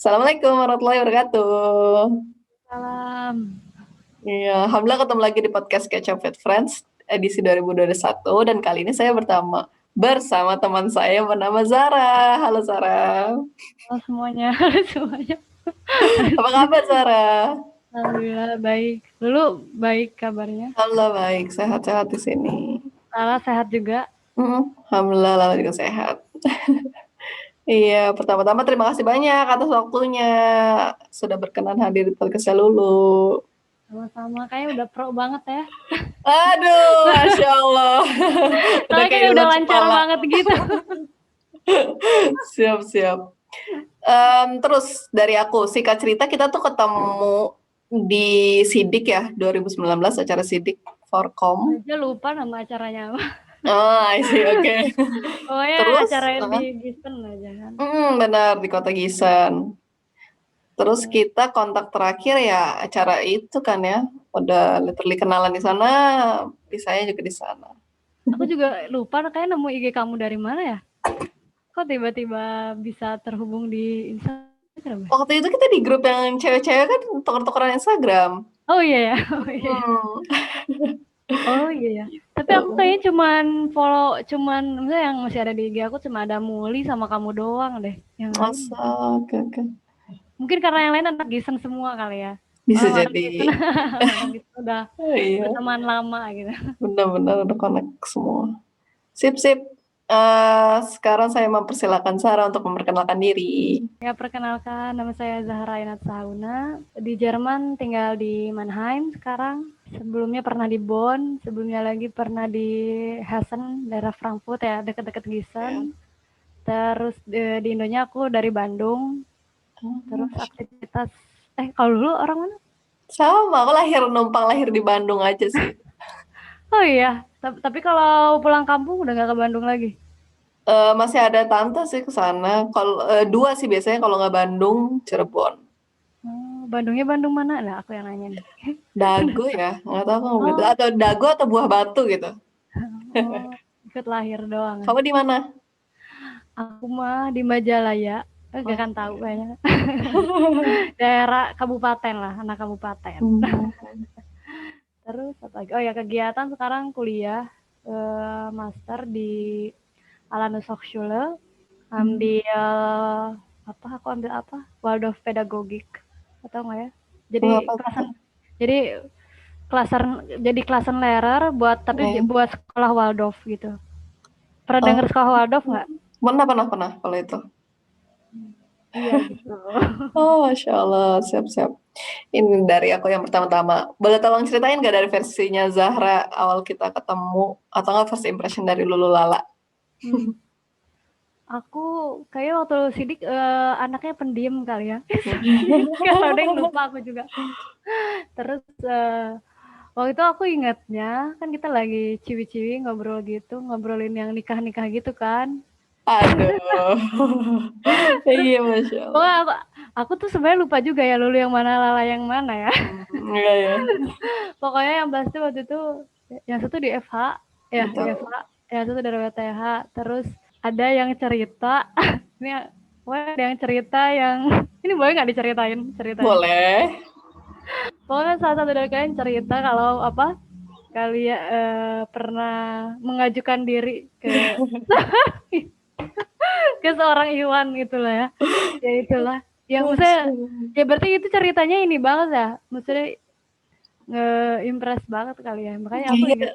Assalamualaikum warahmatullahi wabarakatuh. Salam. Iya, alhamdulillah ketemu lagi di podcast Catch Up with Friends edisi 2021 dan kali ini saya bersama teman saya bernama Zara. Halo Zara. Halo semuanya, halo semuanya. Apa kabar Zara? Alhamdulillah baik. Dulu baik kabarnya. Alhamdulillah baik, sehat-sehat di sini. Lala sehat juga. Alhamdulillah Lala juga sehat. Iya, pertama-tama terima kasih banyak atas waktunya. Sudah berkenan hadir di podcast Lulu. Sama-sama. Kayaknya udah pro banget ya. Aduh, Masya Allah. Udah kayak Kayaknya udah ulat lancar kepala. banget gitu. Siap. Terus dari aku, singkat cerita kita tuh ketemu di Sidik ya, 2019 acara Sidik Forkom. Aja lupa nama acaranya apa. Oh, I see, oke. Pokoknya Terus, acara di Gisen aja kan. benar di Kota Gisan. Terus kita kontak terakhir ya acara itu kan ya, udah literally kenalan di sana, bisanya juga di sana. Aku juga lupa kayak nemu IG kamu dari mana ya? Kok tiba-tiba bisa terhubung di Instagram? Waktu itu kita di grup yang cewek-cewek kan tuker-tukeran Instagram. Oh iya ya. Oh iya. Oh iya ya. Tapi aku kayaknya cuman misalnya yang masih ada di IG aku cuma ada Muli sama kamu doang deh. Yang lain. Masa, oke. Mungkin karena yang lain anak Gisen semua kali ya. Bisa Orang-orang Gisen, jadi. orang Gisen udah Oh, iya. berteman lama gitu. Benar-benar udah connect semua. Sip. Sekarang saya mempersilakan Sarah untuk memperkenalkan diri. Ya perkenalkan, nama saya Zahra Inat Sauna. Di Jerman, tinggal di Mannheim sekarang. Sebelumnya pernah di Bonn, sebelumnya lagi pernah di Hessen, daerah Frankfurt ya, dekat-dekat Gisen. Terus di Indonya aku dari Bandung. Terus aktivitas kalau dulu orang mana? Sama, aku numpang lahir di Bandung aja sih. Oh iya, tapi kalau pulang kampung udah nggak ke Bandung lagi? Masih ada tante sih ke sana. Kalau dua sih biasanya kalau nggak Bandung, Cirebon. Bandungnya Bandung mana? Nah, aku yang nanya nih. Dago ya, nggak tahu kamu gitu. Atau Dago atau Buah Batu gitu. Ikut lahir doang. Kamu di mana? Aku mah di Majalaya. Gak kan tahu kayaknya. Daerah kabupaten lah, anak kabupaten. Terus apa lagi? Oh ya kegiatan sekarang kuliah master di Alanus Hochschule. Ambil apa? Aku ambil apa? Waldorf Pedagogik. Atau enggak ya? Jadi klasen lerer buat sekolah Waldorf gitu. Pernah dengar sekolah Waldorf nggak? Pernah kalau itu. Iya gitu. Oh, Masya Allah, siap. Ini dari aku yang pertama-tama. Boleh tolong ceritain nggak dari versinya Zahra awal kita ketemu, atau nggak first impression dari Lulu Lala? Aku kayak waktu sidik anaknya pendiam kali ya. Kalau ada yang lupa aku juga. Terus waktu itu aku ingatnya kan kita lagi ciwi-ciwi ngobrolin yang nikah-nikah gitu kan. Aduh. Iya, Masya Allah. Wah, aku tuh sebenarnya lupa juga ya Lulu yang mana Lala yang mana ya. Iya ya. Pokoknya yang pasti waktu itu yang satu di FH, ya di Betul. FH, yang satu dari WTH, terus ada yang cerita, ini ada yang cerita yang ini boleh nggak diceritain ceritanya? Boleh. Pokoknya salah satu dari kalian cerita kalau apa kalian pernah mengajukan diri ke ke seorang Iwan gitulah ya. Ya itulah. Yang maksudnya ya berarti itu ceritanya ini banget ya. Maksudnya nge-impress banget kali ya. Makanya aku Iya. ingat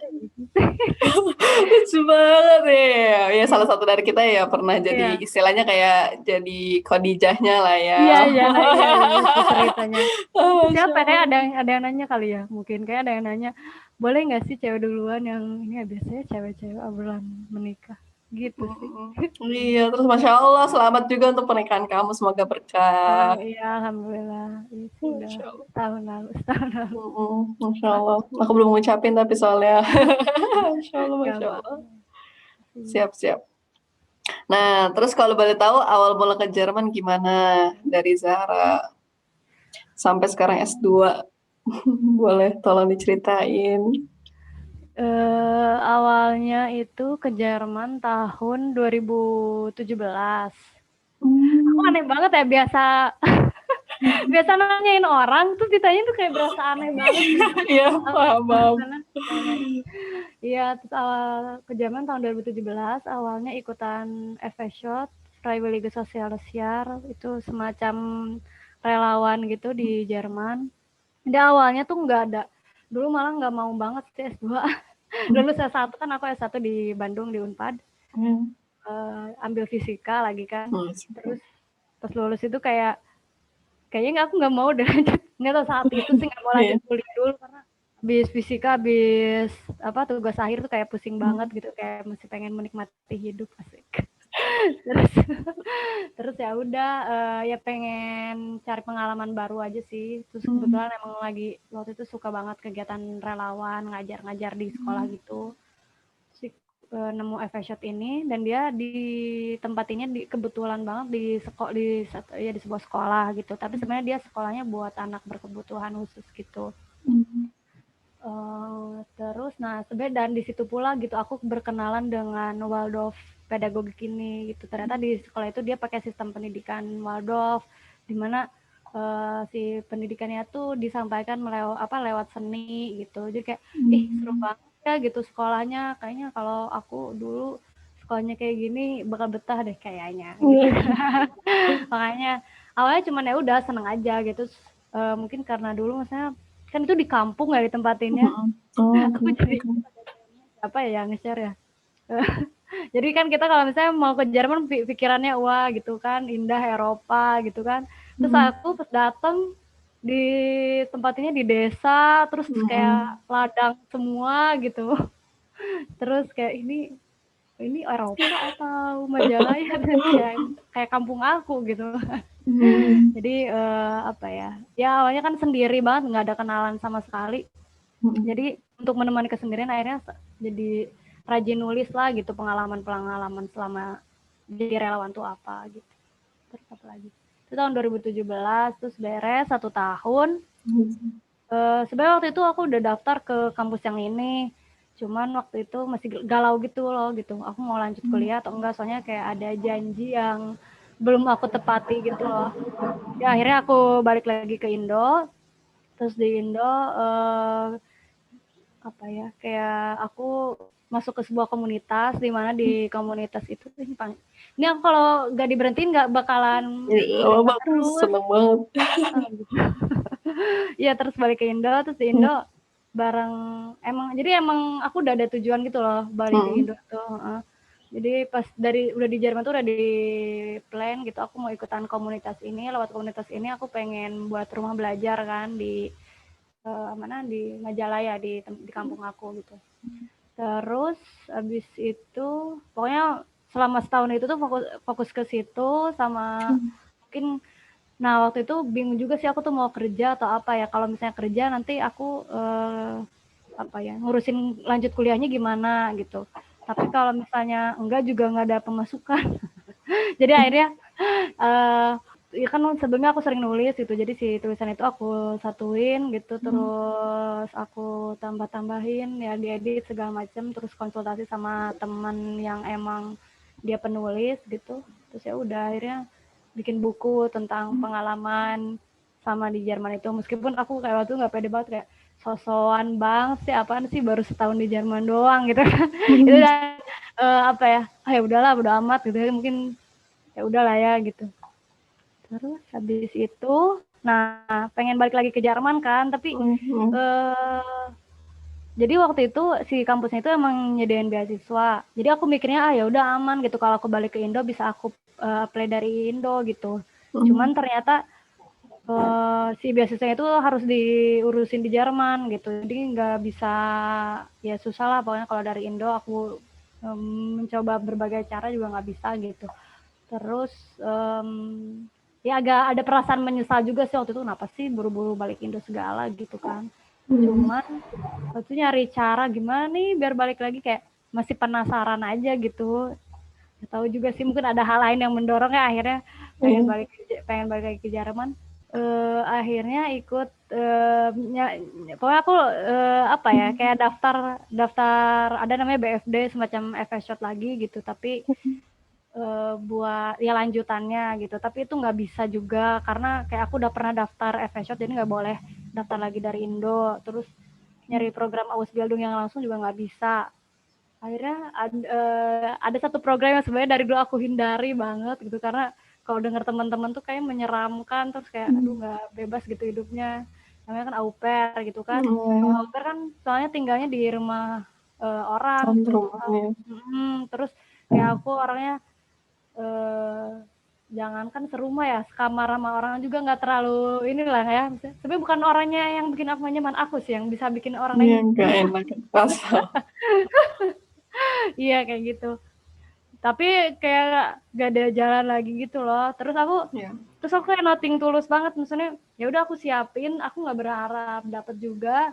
Lucu banget ya. Ya salah satu dari kita ya pernah jadi iya. istilahnya kayak jadi Khadijahnya lah ya. Iya itu ceritanya. Oh, Masya Siapa kayak Allah. ada yang nanya kali ya. Mungkin kayak ada yang nanya, "Boleh nggak sih cewek duluan yang ini ya biasanya cewek-cewek obrolan menikah." Gitu sih. Iya, terus Masya Allah, selamat juga untuk pernikahan kamu, semoga Oh berkah. iya alhamdulillah. Itu udah Masya Allah. setahun lalu. Masya Allah. Aku belum ngucapin tapi soalnya. Gak Masya Allah. apa-apa. Siap. Nah, terus kalau boleh tahu awal mula ke Jerman gimana dari Zahra sampai sekarang S2? Boleh tolong diceritain. Awalnya itu ke Jerman tahun 2017. Aku aneh banget ya, biasa biasa nanyain orang terus ditanya tuh kayak berasa aneh banget gitu. Iya, paham. Iya, terus awal ke Jerman tahun 2017 awalnya ikutan FS-Shot, Freiwillige Soziales Jahr, itu semacam relawan gitu di Jerman. Dia awalnya tuh nggak ada, dulu malah nggak mau banget sih S2. Lulus S1 kan, aku S1 di Bandung di Unpad, ambil fisika lagi kan. Terus pas lulus itu kayaknya aku nggak mau deh lanjut, nggak tahu saat itu sih nggak mau lanjut kuliah dulu karena habis fisika, habis tugas akhir tuh kayak pusing banget gitu, kayak masih pengen menikmati hidup, asik. terus terus ya udah, ya pengen cari pengalaman baru aja sih. Terus kebetulan emang lagi waktu itu suka banget kegiatan relawan, ngajar-ngajar di sekolah gitu. Terus nemu FS-Shot ini, dan dia ditempatinya kebetulan banget di sebuah sekolah gitu. Tapi sebenarnya dia sekolahnya buat anak berkebutuhan khusus gitu. Terus sebenarnya dan di situ pula gitu aku berkenalan dengan Waldorf pedagogik ini gitu. Ternyata di sekolah itu dia pakai sistem pendidikan Waldorf, di mana si pendidikannya tuh disampaikan lewat seni gitu. Jadi kayak seru banget ya gitu sekolahnya. Kayaknya kalau aku dulu sekolahnya kayak gini bakal betah deh kayaknya gitu. Makanya awalnya cuman ya udah seneng aja gitu. Mungkin karena dulu misalnya kan itu di kampung ya ditempatinnya. Aku jadi apa ya nge-share ya. Jadi kan kita kalau misalnya mau ke Jerman pikirannya wah gitu kan, indah Eropa gitu kan. Terus aku pas dateng di tempatnya di desa, terus kayak ladang semua gitu. Terus kayak ini Eropa atau Majalaya, kayak kampung aku gitu. Jadi apa ya? Ya awalnya kan sendiri banget, nggak ada kenalan sama sekali. Jadi untuk menemani kesendirian akhirnya jadi rajin nulis lah gitu, pengalaman-pengalaman selama jadi relawan tuh apa gitu. Terus apa lagi? Itu tahun 2017, terus beres 1 tahun. Sebenarnya waktu itu aku udah daftar ke kampus yang ini, cuman waktu itu masih galau gitu loh gitu. Aku mau lanjut kuliah atau enggak, soalnya kayak ada janji yang belum aku tepati gitu loh. Ya akhirnya aku balik lagi ke Indo. Terus di Indo kayak aku masuk ke sebuah komunitas, di mana di komunitas itu ini aku kalau nggak diberhentiin nggak bakalan cerita terus. Seneng banget. Ya terus balik ke Indo, terus di Indo bareng emang aku udah ada tujuan gitu loh balik ke Indo tuh. Jadi pas udah di Jerman tuh udah di plan gitu, aku mau ikutan komunitas ini. Lewat komunitas ini aku pengen buat rumah belajar kan di di Majalaya di kampung aku gitu. Terus abis itu pokoknya selama setahun itu tuh fokus ke situ sama mungkin. Nah waktu itu bingung juga sih aku tuh mau kerja atau apa ya. Kalau misalnya kerja nanti aku ngurusin lanjut kuliahnya gimana gitu. Tapi kalau misalnya enggak juga nggak ada pemasukan. Jadi akhirnya ya kan sebelumnya aku sering nulis gitu, jadi si tulisan itu aku satuin gitu, terus aku tambah-tambahin ya, diedit segala macam, terus konsultasi sama teman yang emang dia penulis gitu. Terus ya udah akhirnya bikin buku tentang pengalaman sama di Jerman itu, meskipun aku kayak waktu nggak pede banget, kayak sosokan banget sih, apaan sih baru setahun di Jerman doang gitu kan. Itu dan ya udahlah bodo amat gitu, mungkin ya udahlah ya gitu. Terus habis itu, pengen balik lagi ke Jerman kan, tapi jadi waktu itu si kampusnya itu emang nyediain beasiswa. Jadi aku mikirnya ya udah aman gitu, kalau aku balik ke Indo bisa aku apply dari Indo gitu. Cuman ternyata si beasiswa itu harus diurusin di Jerman gitu. Jadi nggak bisa, ya susah lah pokoknya kalau dari Indo aku mencoba berbagai cara juga nggak bisa gitu. Terus ya agak ada perasaan menyesal juga sih waktu itu, kenapa sih buru-buru balik Indo segala gitu kan. Cuman waktu itu nyari cara gimana nih biar balik lagi, kayak masih penasaran aja gitu. Gak tahu juga sih, mungkin ada hal lain yang mendorong ya akhirnya pengen balik lagi ke Jerman. Akhirnya ikut pokoknya aku kayak daftar ada namanya BFD, semacam FS-Shot lagi gitu, tapi buat ya lanjutannya gitu. Tapi itu nggak bisa juga karena kayak aku udah pernah daftar FShot jadi nggak boleh daftar lagi dari Indo. Terus nyari program Ausbildung yang langsung juga nggak bisa. Akhirnya ada satu program yang sebenarnya dari dulu aku hindari banget gitu karena kalau dengar teman-teman tuh kayak menyeramkan terus kayak aduh nggak bebas gitu hidupnya. Namanya kan au pair gitu kan. Kalau au pair kan soalnya tinggalnya di rumah orang gitu. rumahnya. Terus kayak aku orangnya jangankan serumah ya, sekamar sama orang juga nggak terlalu inilah ya. Sebenarnya bukan orangnya yang bikin aku nyaman, aku sih yang bisa bikin orang lain. Iya, nggak enak rasa. Iya kayak gitu. Tapi kayak gak ada jalan lagi gitu loh. Iya. Terus aku kayak nothing tulus banget, maksudnya ya udah aku siapin, aku nggak berharap dapet juga.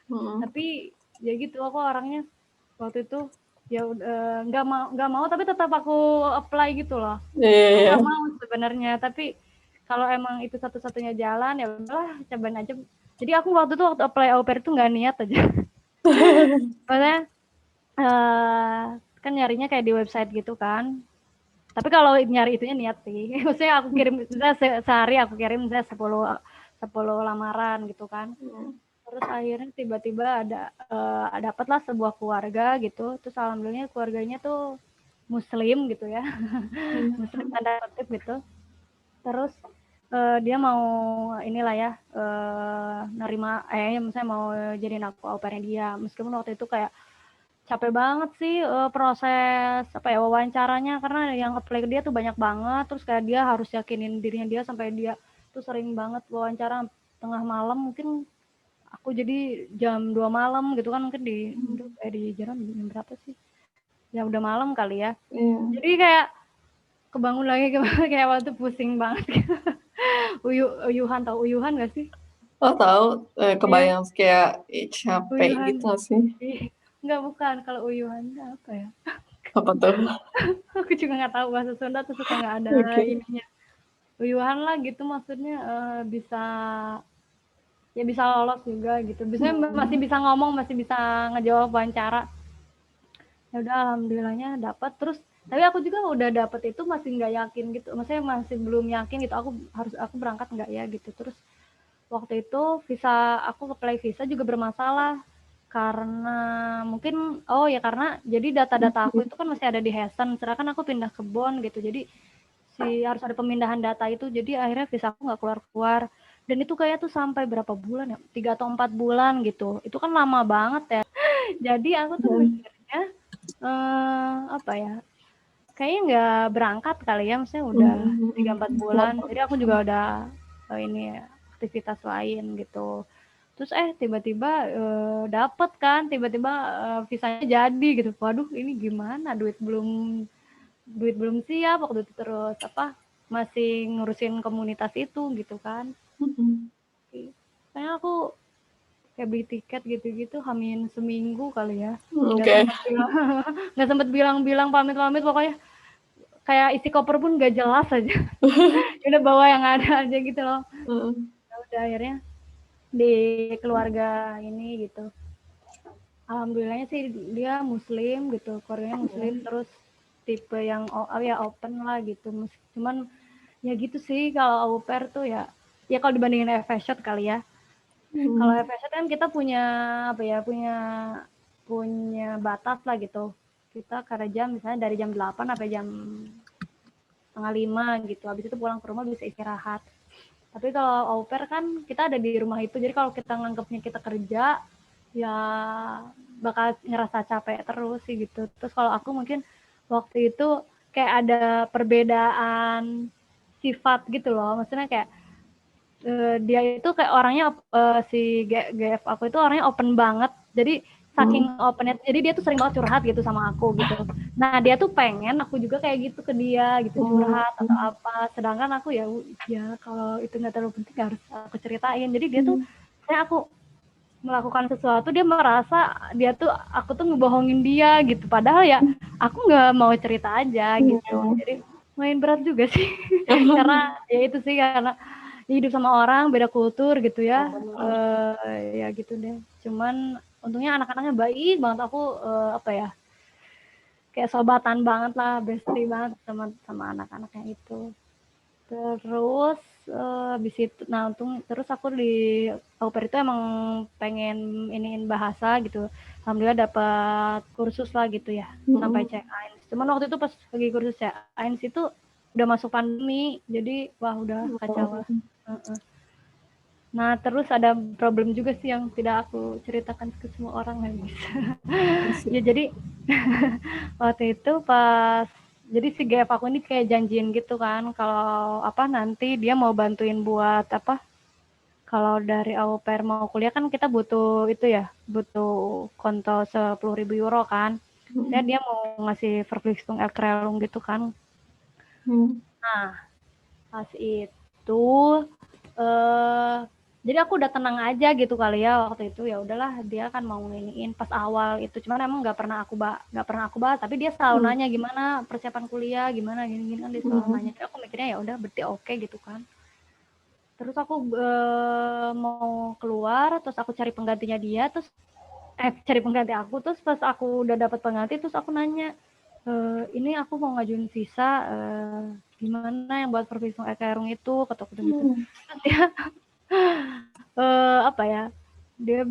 Tapi ya gitu aku orangnya waktu itu ya nggak mau tapi tetap aku apply gitu loh. Aku Iya. nggak mau sebenarnya tapi kalau emang itu satu-satunya jalan ya udahlah cobain aja. Jadi aku waktu apply au pair itu nggak niat aja. Maksudnya kan nyarinya kayak di website gitu kan. Tapi kalau nyari itunya niat sih. Maksudnya aku kirim sehari aku kirim misalnya 10 lamaran gitu kan. Terus akhirnya tiba-tiba dapatlah sebuah keluarga gitu. Terus alhamdulillah keluarganya tuh muslim gitu ya. Muslim tanda kutip gitu. Terus dia mau inilah ya nerima misalnya mau jadiin aku au pairnya dia. Meskipun waktu itu kayak capek banget sih proses wawancaranya karena yang apply ke dia tuh banyak banget. Terus kayak dia harus yakinin dirinya dia sampai dia tuh sering banget wawancara tengah malam mungkin aku jadi jam 2 malam gitu kan mungkin di Jerman jam berapa sih? Ya udah malam kali ya. Jadi kayak kebangun lagi kayak waktu pusing banget. Uyuhan tau uyuhan gak sih? Oh tahu, kebayang kayak capek Uyuhan. gitu sih. Enggak bukan, kalau uyuhan apa ya? Apa tuh? Aku juga nggak tahu bahasa Sunda tuh suka nggak ada ininya. Uyuhan lah gitu maksudnya bisa lolos juga gitu. Biasanya masih bisa ngomong, masih bisa ngejawab wawancara. Ya udah alhamdulillahnya dapat terus tapi aku juga udah dapet itu masih nggak yakin gitu maksudnya masih belum yakin gitu aku berangkat nggak ya gitu terus waktu itu aku apply visa juga bermasalah karena mungkin karena jadi data-data aku itu kan masih ada di Hessen sedangkan aku pindah ke Bonn gitu jadi harus ada pemindahan data itu jadi akhirnya visa aku nggak keluar dan itu kayak tuh sampai berapa bulan ya 3 atau 4 bulan gitu itu kan lama banget ya jadi aku tuh mikirnya apa ya kayaknya nggak berangkat kali ya maksudnya udah 3-4 bulan jadi aku juga udah ini aktivitas lain gitu terus tiba-tiba dapet kan tiba-tiba visanya jadi gitu waduh ini gimana duit belum siap waktu itu terus masih ngurusin komunitas itu gitu kan kayaknya aku kayak beli tiket gitu-gitu hamin seminggu kali ya nggak sempet bilang-bilang pamit-pamit pokoknya kayak isi koper pun gak jelas aja udah bawa yang ada aja gitu loh udah akhirnya di keluarga ini gitu alhamdulillahnya sih dia muslim gitu keluarganya muslim terus tipe yang open lah gitu cuman ya gitu sih kalau au pair tuh ya kalau dibandingin FShot kali ya kalau FShot kan kita punya punya batas lah gitu kita karena jam misalnya dari jam 8 sampai jam 4:30 gitu habis itu pulang ke rumah bisa istirahat tapi kalau au pair kan kita ada di rumah itu jadi kalau kita nganggapnya kita kerja ya bakal ngerasa capek terus sih gitu terus kalau aku mungkin waktu itu kayak ada perbedaan sifat gitu loh maksudnya kayak dia itu kayak orangnya si GF aku itu orangnya open banget jadi saking opennya jadi dia tuh sering banget curhat gitu sama aku gitu nah dia tuh pengen aku juga kayak gitu ke dia gitu curhat atau apa sedangkan aku ya kalau itu nggak terlalu penting harus aku ceritain jadi dia tuh kayak aku melakukan sesuatu dia merasa aku tuh ngebohongin dia gitu padahal ya aku nggak mau cerita aja gitu jadi main berat juga sih karena ya itu sih karena hidup sama orang beda kultur gitu ya ya gitu deh cuman untungnya anak-anaknya baik banget aku kayak sobatan banget lah, bestie banget sama anak-anaknya itu. Terus habis itu, nah untung terus aku di au pair itu emang pengen iniin bahasa gitu. Alhamdulillah dapat kursus lah gitu ya, sampai C1. Cuman waktu itu pas lagi kursus C1 itu udah masuk pandemi, jadi wah udah kacau lah. Nah terus ada problem juga sih yang tidak aku ceritakan ke semua orang guys. Ya jadi waktu itu pas jadi si GF aku ini kayak janjiin gitu kan kalau apa nanti dia mau bantuin buat apa kalau dari au pair mau kuliah kan kita butuh itu ya butuh konto 10.000 euro kan ya dia mau ngasih verpflichtung Erklärung gitu kan. Nah pas itu jadi aku udah tenang aja gitu kali ya waktu itu, ya udahlah dia kan mau nginiin pas awal itu, cuman emang nggak pernah aku bahas, tapi dia selalu nanya gimana persiapan kuliah, gimana gini-gini kan dia selalu nanya. Jadi aku mikirnya ya udah berarti oke gitu kan. Terus aku mau keluar, terus aku cari penggantinya dia, terus cari pengganti aku, terus pas aku udah dapat pengganti, terus aku nanya, ini aku mau ngajuin visa, gimana yang buat Verpflichtung Erklärung itu, kata aku gitu. Terus dia apa ya dia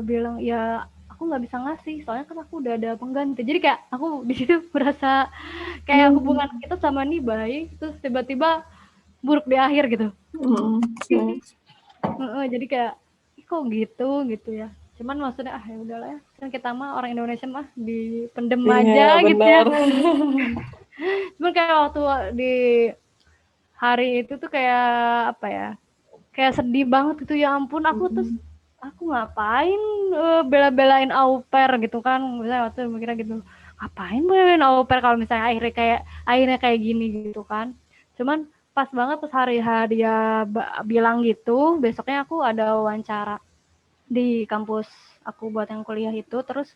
bilang ya aku nggak bisa ngasih soalnya kan aku udah ada pengganti. Jadi kayak aku di situ merasa kayak hubungan kita sama nih baik terus tiba-tiba buruk di akhir gitu. Jadi kayak kok gitu ya, cuman maksudnya ya udahlah ya kan kita mah orang Indonesia mah dipendem aja gitu ya. Cuman kayak waktu di hari itu tuh kayak apa ya kayak sedih banget gitu ya ampun aku terus aku ngapain bela-belain au pair gitu kan misalnya waktu mikirnya gitu ngapain belain au pair kalau misalnya akhirnya kayak gini gitu kan. Cuman pas banget pas hari dia bilang gitu besoknya aku ada wawancara di kampus aku buat yang kuliah itu terus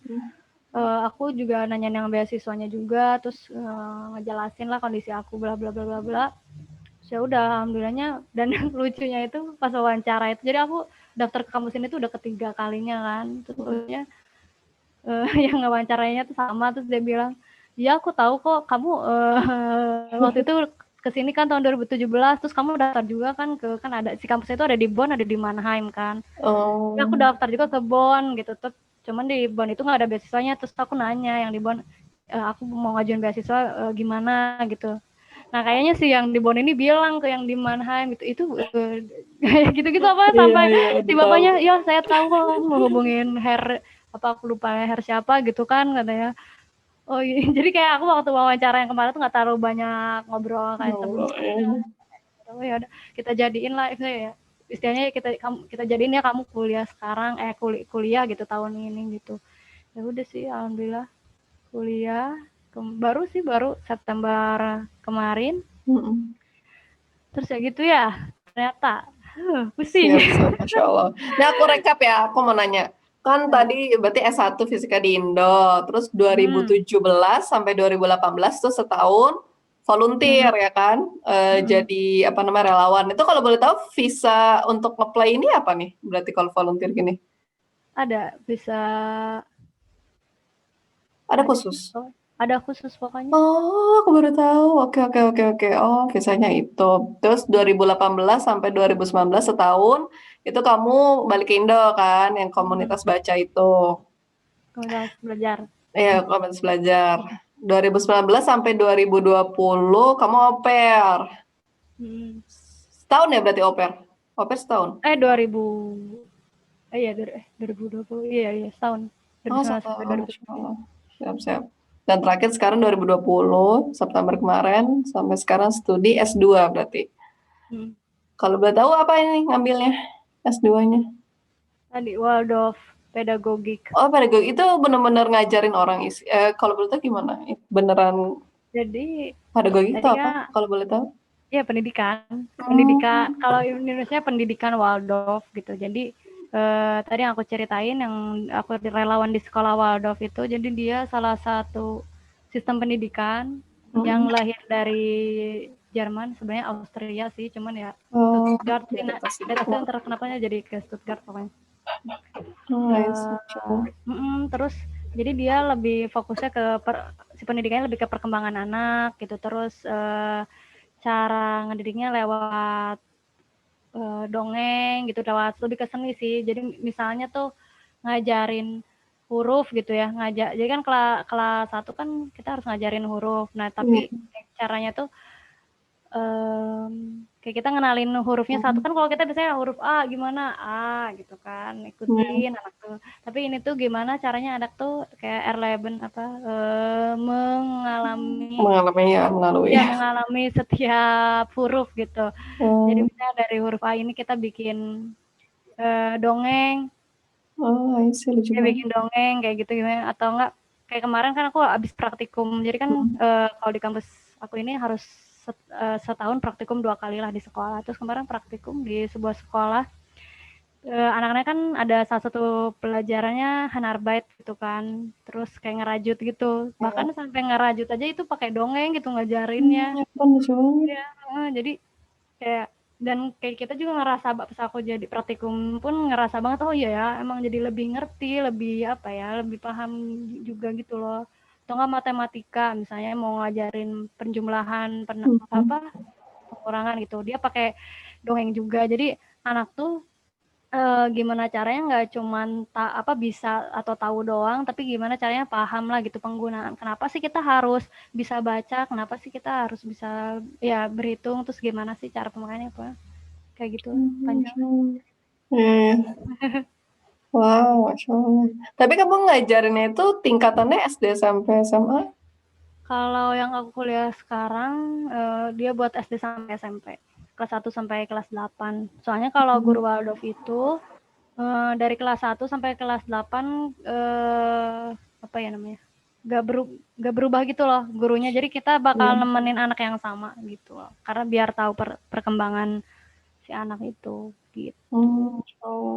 aku juga nanya yang beasiswanya juga terus ngejelasin lah kondisi aku bla bla bla bla bla. Ya udah alhamdulillahnya dan lucunya itu pas wawancara itu jadi aku daftar ke kampus ini tuh udah ketiga kalinya kan terusnya yang ngewawancarainya tuh sama terus dia bilang ya aku tahu kok kamu waktu itu kesini kan tahun 2017 terus kamu daftar juga kan ke kan ada si kampus itu ada di Bonn ada di Mannheim kan. Ya, aku daftar juga ke Bonn gitu tuh cuman di Bonn itu nggak ada beasiswanya terus aku nanya yang di Bonn aku mau ngajuin beasiswa gimana gitu. Nah kayaknya sih yang di Bonn ini bilang ke yang di Mannheim itu kayak gitu-gitu apa sampai si bapaknya ya saya tahu kok mau hubungin apa aku lupa Her siapa gitu kan katanya. Oh iya. Jadi kayak aku waktu wawancara yang kemarin tuh nggak terlalu banyak ngobrol kayak sebelumnya. Oh ya udah kita jadiin lah ya. Istilahnya kita jadiin ya kamu kuliah sekarang kuliah gitu tahun ini gitu. Ya udah sih alhamdulillah kuliah baru September kemarin. Terus ya gitu ya ternyata pusing. Masya Allah. Nah aku rekap ya, aku mau nanya kan tadi berarti S1 Fisika di Indo, terus 2017 sampai 2018 tuh setahun volunteer ya kan, jadi apa namanya relawan. Itu kalau boleh tahu visa untuk ngeplay ini apa nih? Berarti kalau volunteer gini? Ada bisa. Ada khusus? Ada khusus pokoknya. Oh, aku baru tahu. Oke. Oh, visanya itu. Terus 2018 sampai 2019 setahun itu kamu balik ke Indo kan, yang komunitas baca itu. Komunitas belajar. Iya, komunitas belajar. 2019 sampai 2020 kamu au pair. Setahun ya berarti au pair? Au pair setahun? 2020. Iya, setahun. 2019 sampai 2020. Siap. Dan terakhir sekarang 2020, September kemarin, sampai sekarang studi S2 berarti. Kalau boleh tahu apa ini ngambilnya S2-nya? Tadi Waldorf Pedagogik. Oh, pedagogik itu benar-benar ngajarin orang kalau boleh tahu gimana? Beneran jadi pedagogik itu apa? Kalau boleh tahu? Iya, pendidikan. Pendidikan kalau Indonesia pendidikan Waldorf gitu. Jadi tadi yang aku ceritain yang aku relawan di sekolah Waldorf itu jadi dia salah satu sistem pendidikan yang lahir dari Jerman, sebenarnya Austria sih, cuman ya Stuttgart kenapa jadi ke Stuttgart pokoknya. Terus Jadi dia lebih fokusnya ke si pendidikannya lebih ke perkembangan anak gitu. Terus cara ngedidiknya lewat dongeng gitu, lewat lebih ke seni sih. Jadi misalnya tuh ngajarin huruf gitu ya, jadi kan kelas 1 kan kita harus ngajarin huruf. Nah, Iya. tapi caranya tuh kayak kita ngenalin hurufnya satu, kan kalau kita biasanya huruf A gimana, A gitu kan, Hmm. ikutin anak tuh. Tapi ini tuh gimana caranya anak tuh kayak Erleben apa, Mengalami ya, melalui. mengalami setiap huruf gitu. Jadi Hmm. misalnya dari huruf A ini kita bikin dongeng, Oh, I see, lucu dia banget. bikin dongeng kayak gitu gimana, atau enggak kayak kemarin kan aku habis praktikum. Jadi kan kalau di kampus aku ini harus setahun praktikum 2 kali lah di sekolah. Terus kemarin praktikum di sebuah sekolah, anak-anaknya kan ada salah satu pelajarannya Handarbeit gitu kan, terus kayak ngerajut gitu. Ya. Bahkan sampai ngerajut aja itu pakai dongeng gitu ngajarinnya. Ya kan, lucu banget. Iya, jadi kayak dan kayak kita juga ngerasa pas aku jadi praktikum pun ngerasa banget, oh iya ya, emang jadi lebih ngerti, lebih apa ya, lebih paham juga gitu loh. Atau enggak matematika misalnya mau ngajarin penjumlahan, Hmm. apa, pengurangan gitu, dia pakai dongeng juga. Jadi anak tuh gimana caranya nggak cuman bisa atau tahu doang, tapi gimana caranya paham lah gitu penggunaan. Kenapa sih kita harus bisa baca? Kenapa sih kita harus bisa ya berhitung? Terus gimana sih cara pemakaiannya apa? Kayak gitu panjang. Masya Allah. Iya. Wow, Masya Allah. Tapi kamu ngajarinnya itu tingkatannya SD sampai SMA? Kalau yang aku kuliah sekarang dia buat SD sampai SMP. Kelas 1 sampai kelas 8. Soalnya kalau guru Waldorf itu dari kelas 1 sampai kelas 8 apa ya namanya? Gak berubah gitu loh gurunya. Jadi kita bakal Iya. nemenin anak yang sama gitu loh. Karena biar tahu perkembangan si anak itu gitu.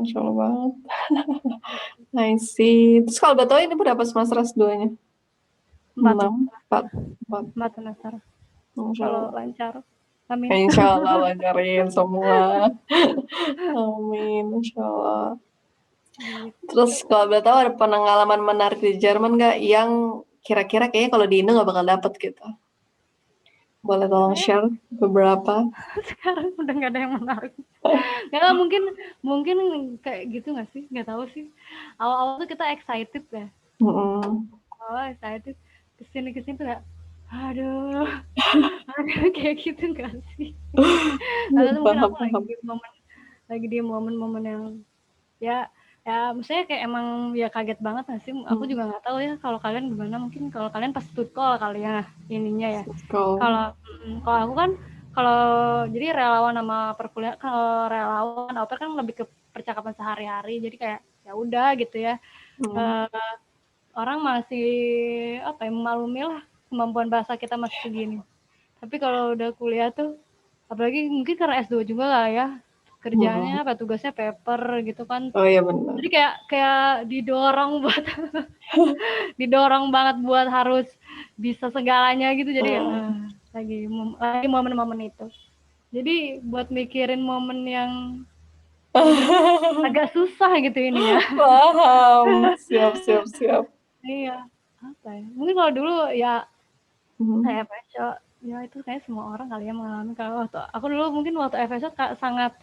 Masya Allah banget. I see. Terus kalau betul ini berapa semester S2-nya? Empat 6, 4, 4. empat semester Masya kalau Allah. lancar. Amin. Insya Allah lancarin semua. Amin, Insya Allah. Terus Gitu. kalau boleh tahu ada pengalaman menarik di Jerman nggak yang kira-kira kayaknya kalau di Indo nggak bakal dapet gitu? Boleh tolong Saya share beberapa? sekarang udah nggak ada yang menarik. Ya mungkin mungkin kayak gitu nggak sih? Nggak tahu sih. Awal-awal tuh kita excited ya. Mm-mm. Awal excited kesini kesini tuh kayak aduh, aduh kayak gitu nggak sih? Atau mungkin Paham, aku paham. lagi di momen-momen yang ya ya maksudnya kayak emang ya kaget banget nggak sih? Aku Hmm. juga nggak tahu ya kalau kalian gimana. Mungkin kalau kalian pas food call kali ya ininya ya. Kalau Kalau aku kan kalau jadi relawan sama perkuliahan, kalau relawan au pair kan lebih ke percakapan sehari-hari. Jadi kayak ya udah gitu ya. hmm. Eh, orang masih apa ya memaklumi lah kemampuan bahasa kita masih segini. Tapi kalau udah kuliah tuh apalagi mungkin karena S2 juga lah ya. Hmm. Kerjanya apa tugasnya paper gitu kan. Oh iya benar. Jadi kayak kayak didorong buat didorong banget buat harus bisa segalanya gitu. Jadi kayak Hmm. lagi momen-momen itu. Jadi buat mikirin momen yang bener-bener agak susah gitu ininya. Paham. Siap, siap, siap. Iya, apa ya? Mungkin kalau dulu ya Hmm. kayak FSO, ya itu kayak semua orang kali ya mengalami. Kalau waktu aku dulu mungkin waktu FSO sangat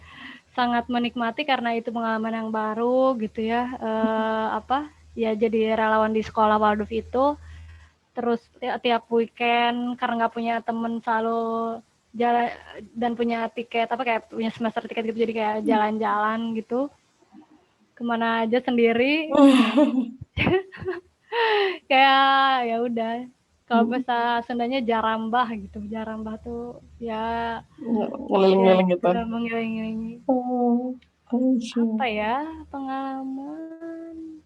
sangat menikmati karena itu pengalaman yang baru gitu ya. Apa? Ya jadi relawan di sekolah Waldorf itu. Terus tiap weekend karena nggak punya temen selalu jalan dan punya tiket apa kayak punya semester tiket gitu jadi kayak jalan-jalan gitu kemana aja sendiri kayak ya udah kalau Hmm. bahasa Sundanya jarambah gitu jarambah tuh ya ya Ngeliling-ngeliling gitu. gitu mengiringi Oh, apa Aisyah. ya pengalaman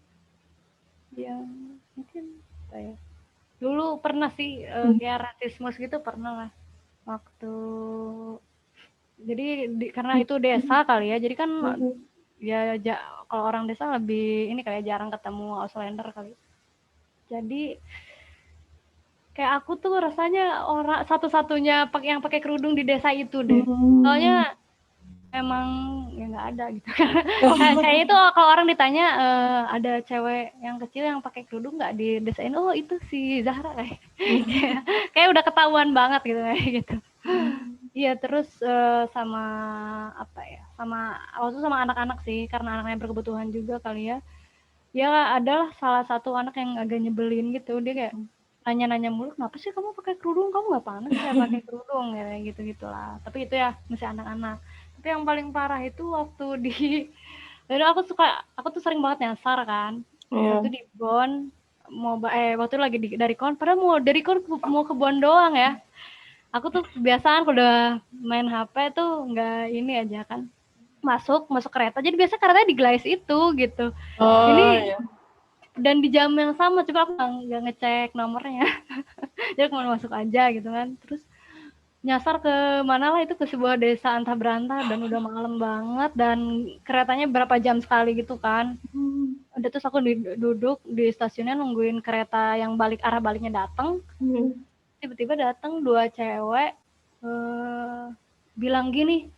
yang mungkin apa ya dulu pernah sih kayak rasisme gitu pernah lah waktu jadi karena itu desa kali ya jadi kan ya kalau orang desa lebih ini kayak jarang ketemu Auslander kali jadi kayak aku tuh rasanya orang satu-satunya yang pakai kerudung di desa itu deh Hmm. soalnya emang ya nggak ada gitu. Kayak itu kalau orang ditanya ada cewek yang kecil yang pakai kerudung nggak didesain, oh itu si Zahra kayak udah ketahuan banget gitu kayak gitu. Iya terus sama apa ya, sama waktu itu sama anak-anak sih karena anaknya berkebutuhan juga kali ya. Ya adalah salah satu anak yang agak nyebelin gitu, dia kayak nanya-nanya mulu, kenapa sih kamu pakai kerudung, kamu nggak panas ya pakai kerudung, kayak gitu gitulah. Tapi itu ya masih anak-anak. Tapi yang paling parah itu waktu di dan aku tuh sering banget nyasar kan. Iya. Waktu di Bon waktu lagi dari kon, padahal mau dari kon mau ke Bon doang ya. Aku tuh kebiasaan kalau udah main HP tuh nggak ini aja kan, masuk kereta. Jadi biasa keretanya di Glais itu gitu. Oh Ini iya. dan di jam yang sama, coba aku nggak ngecek nomornya. Jadi mau masuk aja gitu kan. Terus nyasar ke mana lah itu, ke sebuah desa antah berantah dan udah malam banget dan keretanya berapa jam sekali gitu kan. Udah terus aku duduk di stasiunnya nungguin kereta yang arah baliknya datang. Tiba-tiba datang dua cewek bilang gini,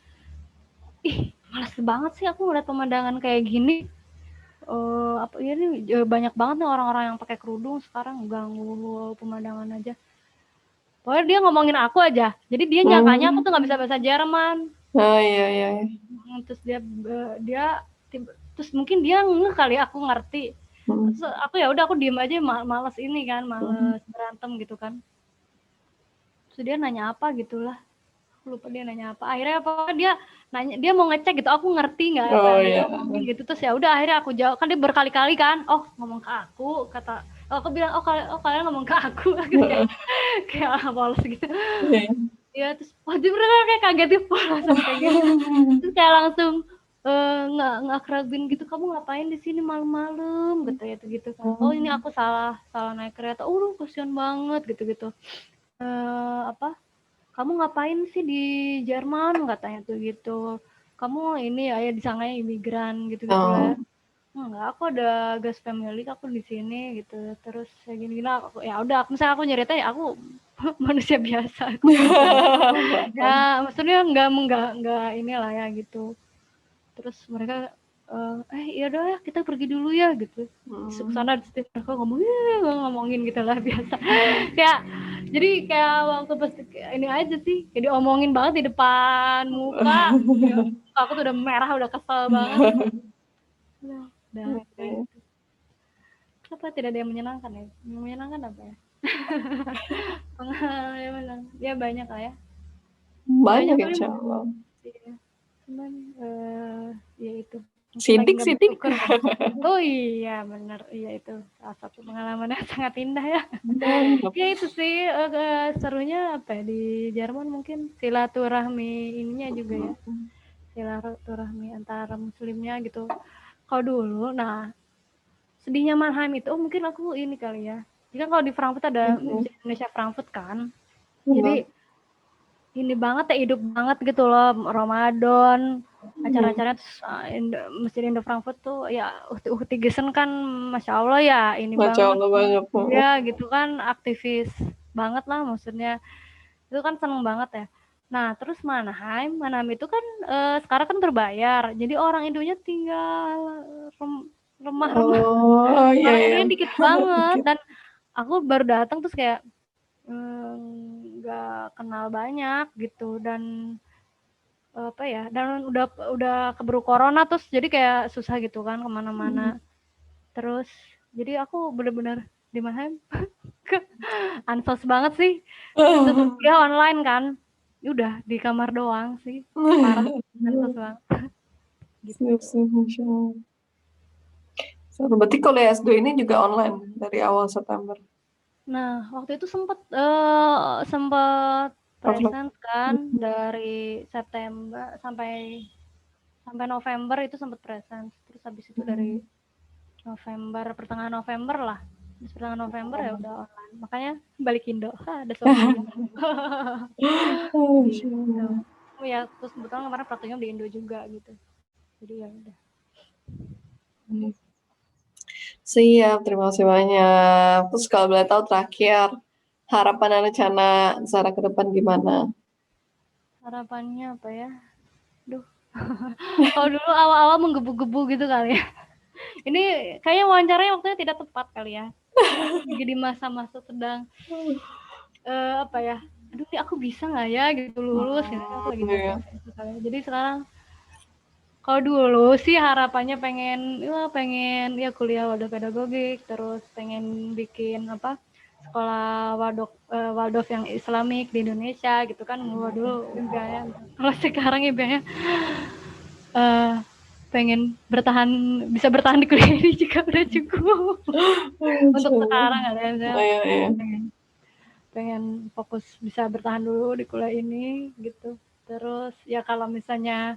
ih males banget sih aku ngeliat pemandangan kayak gini. Apa ya nih banyak banget nih orang-orang yang pakai kerudung sekarang ganggu pemandangan aja. Pokoknya dia ngomongin aku aja. Jadi dia nyangkanya aku tuh nggak bisa bahasa Jerman. Oh iya iya. Terus dia terus mungkin dia ngeh kali aku ngerti. Terus aku ya udah aku diem aja, males ini kan, males berantem gitu kan. Terus dia nanya apa gitulah. Aku lupa dia nanya apa. Akhirnya apa dia nanya, dia mau ngecek gitu, aku ngerti nggak apa Oh yang dia iya. ngomongin gitu. Terus ya udah akhirnya aku jawab, kan dia berkali-kali kan, oh ngomong ke aku, kata aku bilang kalian ngomong ke aku kayak males gitu. Ya terus dia bener kayak kaget gitu langsung kayak gitu. Terus kayak langsung ngeakrabin gitu, kamu ngapain di sini malam-malam gitu. Oh ini aku salah naik kereta. Kasihan banget gitu. Apa, kamu ngapain sih di Jerman, katanya tuh gitu, kamu ini ya disangkanya imigran gitu lah. Enggak, aku ada gas family, aku di sini gitu. Terus kayak gini aku ya udah, misalnya aku nyerita ya aku manusia biasa aku ya maksudnya enggak inilah ya gitu. Terus mereka iya udah ya kita pergi dulu ya gitu. Sana mereka ngomongin gitu lah biasa. Kayak jadi kayak waktu pas ini aja sih, jadi omongin banget di depan muka. Ya, aku tuh udah merah, udah kesel banget. Udah kayak gitu. Apa tidak ada yang menyenangkan ya? Yang menyenangkan apa ya? Pengalaman ya banyak lah ya. Banyak Kali insya Allah. ya. Cuman ya itu. Mungkin lagi nggak Sidik. bersyukur. Oh iya benar, iya itu salah satu pengalaman yang sangat indah ya. Ya itu sih serunya apa ya, di Jerman mungkin silaturahmi ininya juga ya, silaturahmi antara muslimnya gitu. Kalau dulu, nah sedihnya Mannheim itu mungkin aku ini kali ya. Jadi kalau di Frankfurt ada Masjid Indonesia Frankfurt kan. Jadi ini banget ya, hidup banget gitu loh Ramadan, acara-acaranya. Terus Masjid Indo Frankfurt tuh ya Uhti Gesen kan Masya Allah ya ini Masya banget Allah banget. ya gitu kan, aktivis banget lah maksudnya, itu kan seneng banget ya. Nah terus Mannheim itu kan sekarang kan berbayar, jadi orang Indonya tinggal remah-remah, Oh iya orang iya. Indonya dikit banget. Dan aku baru datang terus kayak nggak kenal banyak gitu. Dan apa ya, dan udah keburu corona, terus jadi kayak susah gitu kan kemana-mana. Terus jadi aku bener-bener di Mannheim ansos banget sih. Terus kuliah online kan, udah di kamar doang sih, parah, ansos banget gitu. Masya Allah. Berarti kuliah S2 ini juga online dari awal September. Nah waktu itu sempet present kan, dari September sampai November itu sempet present. Terus habis itu dari November, pertengahan November lah. Terus pertengahan November ya udah online. Makanya balik Indo. Ada sombong. Gitu. Oh ya, terus kebetulan kemarin praktiknya di Indo juga gitu. Jadi ya udah. Siap, terima kasih banyak. Terus kalau boleh tahu terakhir, harapan dan rencana Zara ke depan gimana? Harapannya apa ya? Duh, Kalau dulu awal-awal menggebu-gebu gitu kali ya. Ini kayaknya wawancaranya waktunya tidak tepat kali ya. Ini aku lagi di masa-masa sedang apa ya? Aduh, ini aku bisa nggak ya gitu lulus gitu. Aku lagi Iya. masa-masa itu kali ya. Jadi sekarang kalau dulu sih harapannya pengen ya kuliah Waldorf pedagogik, terus pengen bikin apa? Sekolah Waldorf yang Islamik di Indonesia gitu kan. Dulu impiannya. Kalau sekarang impiannya eh pengen bisa bertahan di kuliah ini juga udah cukup. Untuk sekarang ada yang saya Iya, iya. pengen pengen fokus bisa bertahan dulu di kuliah ini gitu. Terus ya kalau misalnya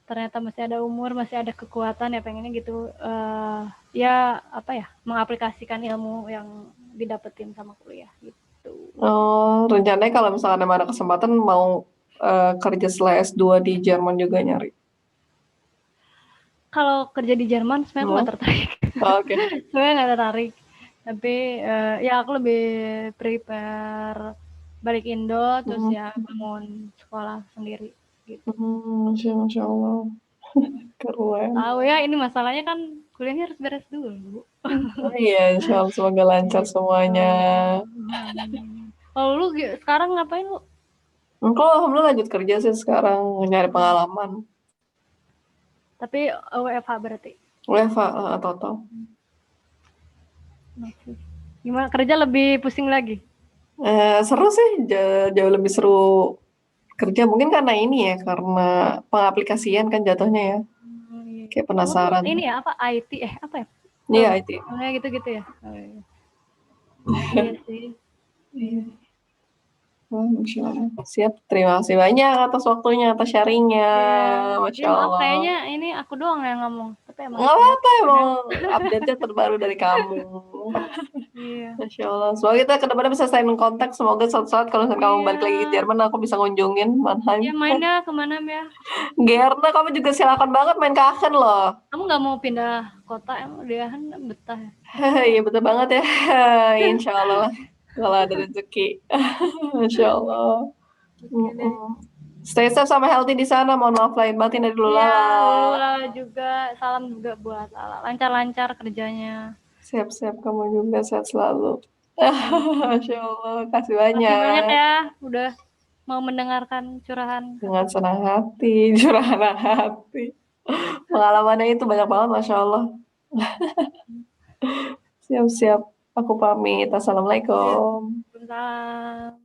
ternyata masih ada umur, masih ada kekuatan ya pengennya gitu ya apa ya, mengaplikasikan ilmu yang didapetin sama kuliah gitu. Oh, rencananya kalau misalkan ada kesempatan mau kerja setelah S2 di Jerman juga nyari. Kalau kerja di Jerman sebenarnya aku Oh, nggak tertarik. oke. Sebenarnya nggak tertarik. Tapi ya aku lebih prepare balik Indo terus Hmm, ya bangun sekolah sendiri gitu. Masya Allah. Keren. Tahu ya ini masalahnya kan kuliahnya harus beres dulu. Iya, insya Allah semoga lancar semuanya. Gitu. Kalau lu sekarang ngapain lu? Aku alhamdulillah lanjut kerja sih sekarang nyari pengalaman. Tapi WFH berarti. WFA atau Gimana kerja lebih pusing lagi? seru sih, jauh lebih seru kerja mungkin karena ini ya, karena pengaplikasian kan jatuhnya ya. Iya. Kayak Kamu tuh penasaran. ini ya apa IT apa ya? Iya, Oh, IT. gitu-gitu ya. Oh, iya. Iya sih. Iya. Masya Allah. Siap, terima kasih banyak atas waktunya, atas sharingnya. Iya. Masya Iya maaf Allah. kayaknya ini aku doang yang ngomong. Tapi emang Nggak banyak apa-apa, emang banget. update-nya terbaru dari kamu. Iya. Masya Allah. Semoga kita ke depannya bisa saling kontak. Semoga suatu saat kalau misalnya kamu Iya. balik lagi ke Jerman, aku bisa ngunjungin Mannheim. Iya mainnya kemana ya? Gerna, kamu juga silakan banget main ke Aachen loh. Kamu nggak mau pindah kota emang dia kan betah ya? Iya betul banget ya. Insya Allah lah. Kalau ada rezeki. Masya Allah. Oke deh. Stay safe sama healthy di sana. Mohon maaf lahir batin dari dulu Iya, Lala. Lula juga salam juga buat Lala. Lancar-lancar kerjanya. Siap-siap kamu juga sehat selalu. Masya Allah. Kasih Makasih banyak banyak. ya udah mau mendengarkan curahan Dengan aku. senang hati, curahan hati. Pengalamannya itu banyak banget, Masya Allah. Siap-siap. Aku pamit. Ya, Assalamualaikum. Waalaikumsalam.